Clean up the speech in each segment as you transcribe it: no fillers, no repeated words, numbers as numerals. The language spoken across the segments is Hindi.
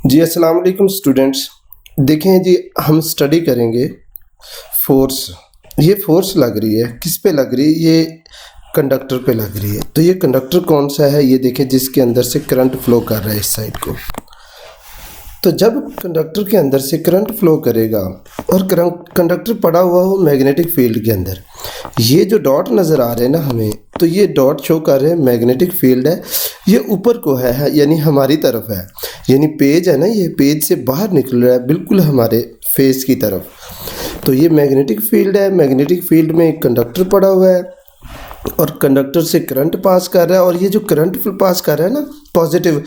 जी अस्सलाम वालेकुम स्टूडेंट्स। देखें जी, हम स्टडी करेंगे फोर्स। ये फोर्स लग रही है, किस पे लग रही है? ये कंडक्टर पे लग रही है। तो ये कंडक्टर कौन सा है? ये देखें, जिसके अंदर से करंट फ्लो कर रहा है इस साइड को। तो जब कंडक्टर के अंदर से करंट फ्लो करेगा और कंडक्टर पड़ा हुआ हो मैग्नेटिक फील्ड के अंदर, ये जो डॉट नज़र आ रहे हैं ना हमें, तो ये डॉट शो कर रहे हैं मैग्नेटिक फील्ड है। ये ऊपर को है यानी हमारी तरफ है, यानी पेज है ना, ये पेज से बाहर निकल रहा है बिल्कुल हमारे फेस की तरफ। तो ये मैग्नेटिक फील्ड है। मैग्नेटिक फील्ड में एक कंडक्टर पड़ा हुआ है और कंडक्टर से करंट पास कर रहा है। और ये जो करंट पास कर रहा है ना, पॉजिटिव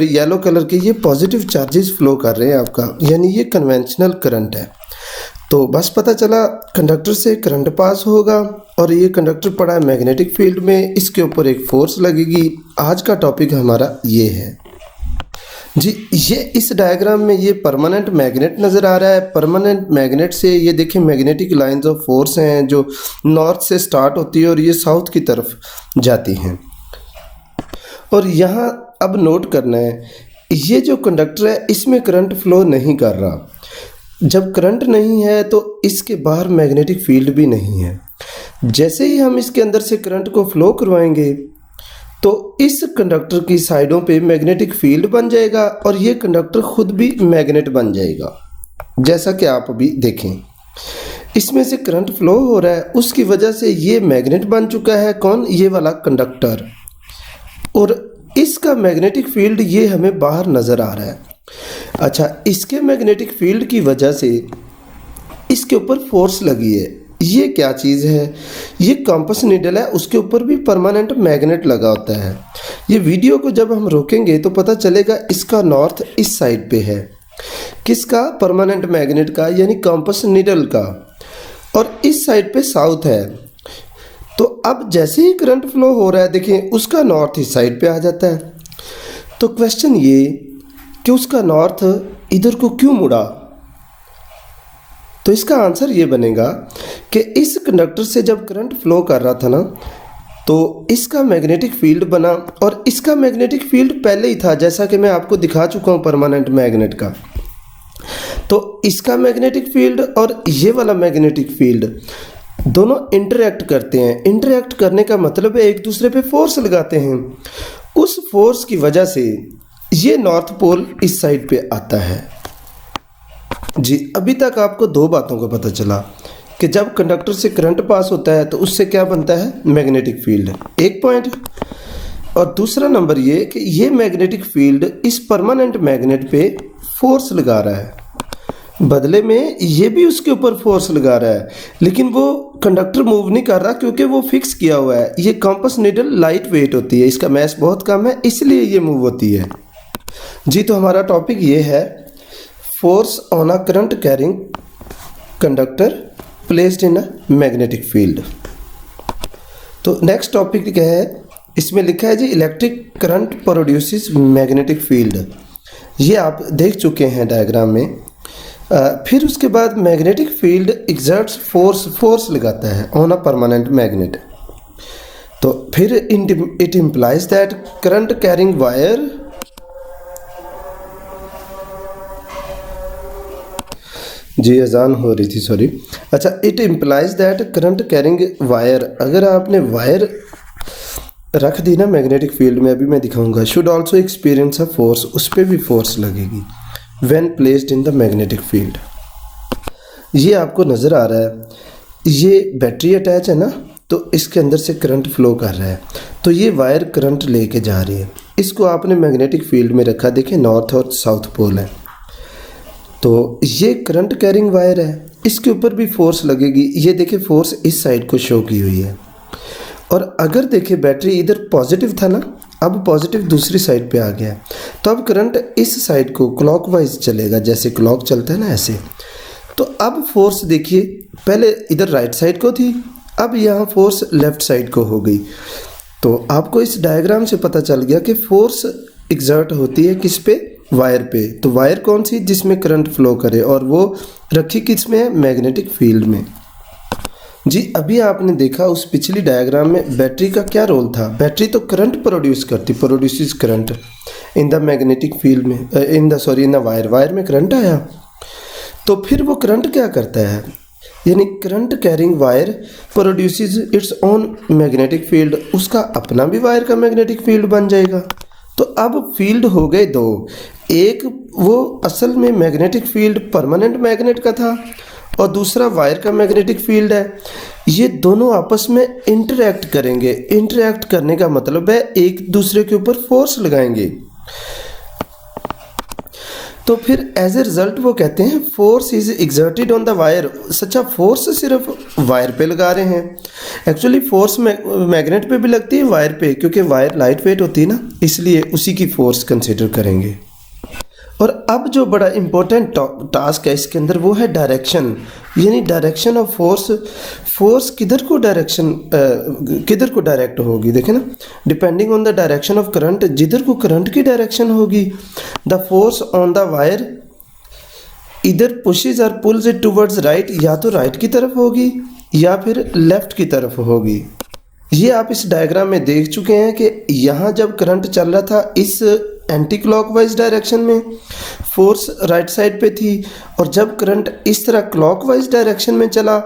येलो कलर के, ये पॉजिटिव चार्जेस फ्लो कर रहे हैं आपका, यानी ये कन्वेंशनल करंट है। तो बस पता चला कंडक्टर से करंट पास होगा और ये कंडक्टर पड़ा है मैग्नेटिक फील्ड में, इसके ऊपर एक फोर्स लगेगी। आज का टॉपिक हमारा ये है जी। ये इस डायग्राम में ये परमानेंट मैग्नेट नज़र आ रहा है। परमानेंट मैग्नेट से ये देखिए मैग्नेटिक लाइंस ऑफ फोर्स हैं जो नॉर्थ से स्टार्ट होती है और ये साउथ की तरफ जाती हैं। और यहाँ अब नोट करना है, ये जो कंडक्टर है इसमें करंट फ्लो नहीं कर रहा। जब करंट नहीं है तो इसके बाहर मैग्नेटिक फील्ड भी नहीं है। जैसे ही हम इसके अंदर से करंट को फ्लो करवाएंगे तो इस कंडक्टर की साइडों पे मैग्नेटिक फील्ड बन जाएगा और ये कंडक्टर खुद भी मैग्नेट बन जाएगा, जैसा कि आप अभी देखें। इसमें से करंट फ्लो हो रहा है, उसकी वजह से ये मैग्नेट बन चुका है। कौन? ये वाला कंडक्टर। और इसका मैग्नेटिक फील्ड ये हमें बाहर नज़र आ रहा है। अच्छा, इसके मैग्नेटिक फील्ड की वजह से इसके ऊपर फोर्स लगी है। ये क्या चीज़ है? ये कंपास नीडल है, उसके ऊपर भी परमानेंट मैग्नेट लगा होता है। ये वीडियो को जब हम रोकेंगे तो पता चलेगा इसका नॉर्थ इस साइड पे है। किसका? परमानेंट मैग्नेट का, यानी कंपास नीडल का। और इस साइड पे साउथ है। तो अब जैसे ही करंट फ्लो हो रहा है, देखिए उसका नॉर्थ इस साइड पे आ जाता है। तो क्वेश्चन ये कि उसका नॉर्थ इधर को क्यों मुड़ा? तो इसका आंसर ये बनेगा कि इस कंडक्टर से जब करंट फ्लो कर रहा था ना, तो इसका मैग्नेटिक फील्ड बना और इसका मैग्नेटिक फील्ड पहले ही था, जैसा कि मैं आपको दिखा चुका हूँ परमानेंट मैग्नेट का। तो इसका मैग्नेटिक फील्ड और ये वाला मैग्नेटिक फील्ड दोनों इंटरैक्ट करते हैं। इंटरैक्ट करने का मतलब है एक दूसरे पे फोर्स लगाते हैं। उस फोर्स की वजह से ये नॉर्थ पोल इस साइड पे आता है जी। अभी तक आपको दो बातों का पता चला कि जब कंडक्टर से करंट पास होता है तो उससे क्या बनता है? मैग्नेटिक फील्ड, एक पॉइंट। और दूसरा नंबर ये कि ये मैग्नेटिक फील्ड इस परमानेंट मैग्नेट पे फोर्स लगा रहा है, बदले में ये भी उसके ऊपर फोर्स लगा रहा है, लेकिन वो कंडक्टर मूव नहीं कर रहा क्योंकि वो फिक्स किया हुआ है। ये कंपास नीडल लाइट वेट होती है, इसका मैस बहुत कम है, इसलिए ये मूव होती है जी। तो हमारा टॉपिक ये है force on a current carrying conductor placed in a magnetic field. तो नेक्स्ट टॉपिक क्या है? इसमें लिखा है जी electric current produces magnetic field. ये आप देख चुके हैं डायग्राम में। फिर उसके बाद मैग्नेटिक फील्ड एक्सर्ट्स फोर्स लगाता है ऑन अ परमानेंट मैग्नेट। तो फिर it implies that current carrying wire जी, अजान हो रही थी, सॉरी। अच्छा, it implies that current carrying wire, अगर आपने वायर रख दी ना मैग्नेटिक फील्ड में, अभी मैं दिखाऊंगा, should also experience a force, उस पर भी फोर्स लगेगी when placed in the magnetic field. ये आपको नज़र आ रहा है, ये बैटरी अटैच है ना, तो इसके अंदर से करंट फ्लो कर रहा है, तो ये वायर करंट लेके जा रही है। इसको आपने मैग्नेटिक फील्ड में रखा, देखिए नॉर्थ और साउथ पोल है। तो ये करंट कैरिंग वायर है, इसके ऊपर भी फोर्स लगेगी। ये देखिए फोर्स इस साइड को शो की हुई है। और अगर देखिए बैटरी इधर पॉजिटिव था ना, अब पॉजिटिव दूसरी साइड पे आ गया, तो अब करंट इस साइड को क्लॉकवाइज चलेगा, जैसे क्लॉक चलता है ना ऐसे। तो अब फोर्स देखिए, पहले इधर राइट साइड को थी, अब यहाँ फोर्स लेफ्ट साइड को हो गई। तो आपको इस डायग्राम से पता चल गया कि फोर्स एक्सर्ट होती है किस पे? वायर पे। तो वायर कौन सी? जिसमें करंट फ्लो करे, और वो रखी किस में है? मैग्नेटिक फील्ड में जी अभी आपने देखा उस पिछली डायग्राम में बैटरी का क्या रोल था। बैटरी तो करंट प्रोड्यूस करती, produces current in the magnetic field में, इन द वायर में करंट आया, तो फिर वो करंट क्या करता है, यानी current carrying wire produces its own magnetic field, उसका अपना भी वायर का मैग्नेटिक फील्ड बन जाएगा। तो अब फील्ड हो गए दो, एक वो असल में मैग्नेटिक फील्ड परमानेंट मैग्नेट का था और दूसरा वायर का मैग्नेटिक फील्ड है। ये दोनों आपस में इंटरैक्ट करेंगे। इंटरैक्ट करने का मतलब है एक दूसरे के ऊपर फोर्स लगाएंगे। तो फिर एज ए रिजल्ट वो कहते हैं force is exerted on the wire. सच्चा फोर्स सिर्फ वायर पे लगा रहे हैं, एक्चुअली फोर्स मैग्नेट पे भी लगती है, वायर पे, क्योंकि वायर लाइट वेट होती है ना, इसलिए उसी की फोर्स कंसिडर करेंगे। और अब जो बड़ा इम्पोर्टेंट टास्क है इसके अंदर वो है डायरेक्शन, यानी डायरेक्शन ऑफ फोर्स। फोर्स किधर को डायरेक्ट होगी, देखें ना, depending on the direction of current, जिधर को करंट की डायरेक्शन होगी, the force on the wire इधर पुशेज और पुल्स इट टुवर्ड्स राइट, या तो राइट की तरफ होगी या फिर लेफ्ट की तरफ होगी। ये आप इस डायग्राम में देख चुके हैं कि यहाँ जब करंट चल रहा था इस एंटी क्लॉकवाइज डायरेक्शन में, फोर्स राइट साइड पे थी, और जब करंट इस तरह क्लॉकवाइज डायरेक्शन में चला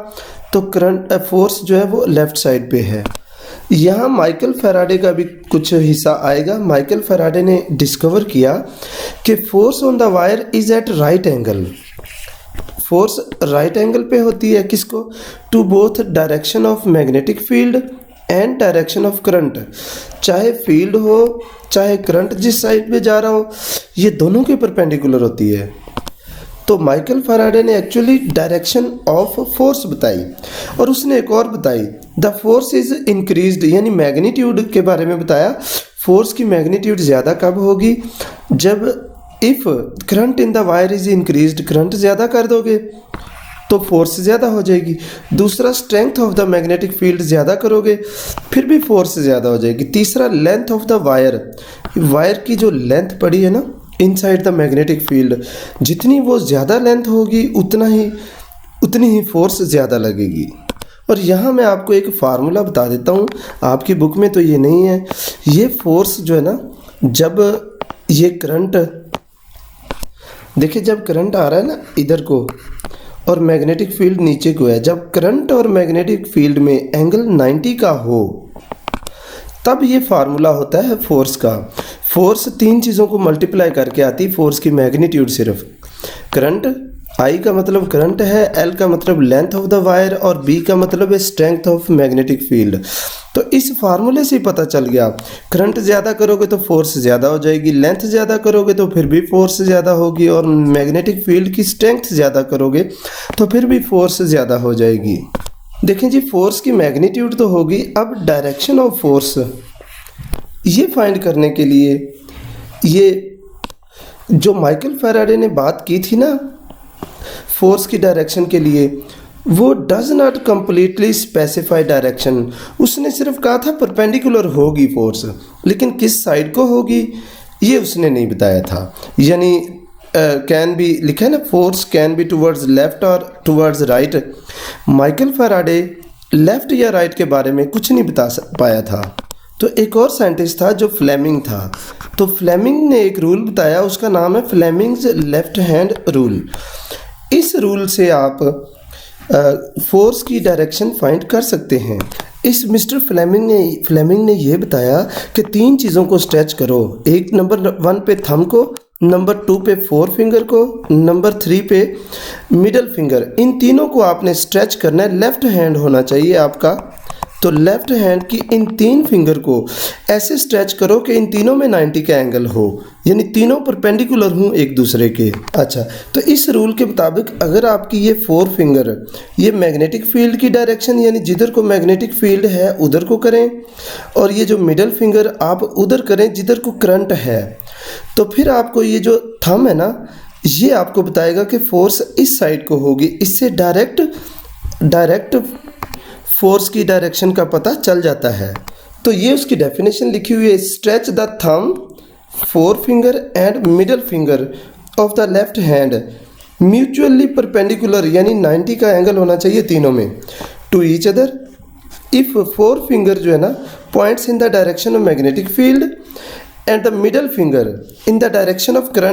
तो करंट फोर्स जो है वो लेफ्ट साइड पे है। यहाँ माइकल फैराडे का भी कुछ हिस्सा आएगा। माइकल फैराडे ने डिस्कवर किया कि force on the wire is at right angle. Force right angle पे होती है किसको, to both direction of magnetic field and direction of current. चाहे फील्ड हो चाहे करंट जिस साइड पे जा रहा हो, ये दोनों के परपेंडिकुलर होती है। तो माइकल फैराडे ने एक्चुअली डायरेक्शन ऑफ फोर्स बताई, और उसने एक और बताई, द फोर्स इज इंक्रीज्ड, यानी मैग्नीट्यूड के बारे में बताया। फोर्स की मैग्नीट्यूड ज़्यादा कब होगी, जब if current in the wire is increased, current ज़्यादा कर दोगे तो फोर्स ज़्यादा हो जाएगी। दूसरा, strength of the magnetic field ज़्यादा करोगे फिर भी फोर्स ज़्यादा हो जाएगी। तीसरा, length of the wire, wire की जो लेंथ पड़ी है ना इनसाइड द मैग्नेटिक फील्ड, जितनी वो ज़्यादा लेंथ होगी उतनी ही फोर्स ज़्यादा लगेगी। और यहाँ मैं आपको एक फार्मूला बता देता हूँ, आपकी बुक में तो ये नहीं है। ये फोर्स जो है ना, जब ये करंट देखिए, जब करंट आ रहा है ना इधर को और मैग्नेटिक फील्ड नीचे को है, जब करंट और मैग्नेटिक फील्ड में एंगल 90 का हो तब ये फार्मूला होता है फोर्स का। फोर्स तीन चीज़ों को मल्टीप्लाई करके आती है फोर्स की मैग्नीट्यूड सिर्फ। करंट, आई का मतलब करंट है, एल का मतलब लेंथ ऑफ द वायर, और बी का मतलब है स्ट्रेंथ ऑफ मैग्नेटिक फील्ड। तो इस फार्मूले से पता चल गया, करंट ज़्यादा करोगे तो फोर्स ज़्यादा हो जाएगी, लेंथ ज़्यादा करोगे तो फिर भी फोर्स ज़्यादा होगी, और मैग्नेटिक फील्ड की स्ट्रेंथ ज़्यादा करोगे तो फिर भी फोर्स ज़्यादा हो जाएगी। देखें जी, फोर्स की मैग्नीट्यूड तो होगी, अब डायरेक्शन ऑफ फोर्स ये फाइंड करने के लिए ये जो माइकल फैराडे ने बात की थी ना फोर्स की डायरेक्शन के लिए, वो does not completely specify direction. उसने सिर्फ कहा था परपेंडिकुलर होगी फोर्स, लेकिन किस साइड को होगी ये उसने नहीं बताया था। यानी कैन बी लिखा है ना, force can be towards left और towards right. Michael Faraday left या राइट के बारे में कुछ नहीं बता पाया था। तो एक और साइंटिस्ट था जो फ्लेमिंग था, तो फ्लेमिंग ने एक रूल बताया, उसका नाम है फ्लेमिंग्स लेफ्ट हैंड रूल। इस रूल से आप फोर्स की डायरेक्शन फाइंड कर सकते हैं। इस मिस्टर फ्लेमिंग ने ये बताया कि तीन चीज़ों को स्ट्रेच करो, एक नंबर 1 पे थंब को, नंबर 2 पे 4 फिंगर को, नंबर 3 पे मिडल फिंगर। इन तीनों को आपने स्ट्रेच करना है, लेफ्ट हैंड होना चाहिए आपका। तो लेफ्ट हैंड की इन 3 फिंगर को ऐसे स्ट्रेच करो कि इन तीनों में 90 का एंगल हो, यानी तीनों परपेंडिकुलर हों एक दूसरे के। अच्छा, तो इस रूल के मुताबिक अगर आपकी ये 4 फिंगर ये मैग्नेटिक फील्ड की डायरेक्शन, यानी जिधर को मैग्नेटिक फील्ड है उधर को करें, और ये जो मिडल फिंगर आप उधर करें जिधर को करंट है, तो फिर आपको ये जो थंब है ना, ये आपको बताएगा कि फोर्स इस साइड को होगी। इससे डायरेक्ट फोर्स की डायरेक्शन का पता चल जाता है। तो ये उसकी डेफिनेशन लिखी हुई है, stretch the thumb 4 finger and middle finger of the left hand mutually perpendicular, यानी 90 का एंगल होना चाहिए तीनों में, to each other if four finger जो है ना points in the direction of magnetic field and the middle finger in the direction of current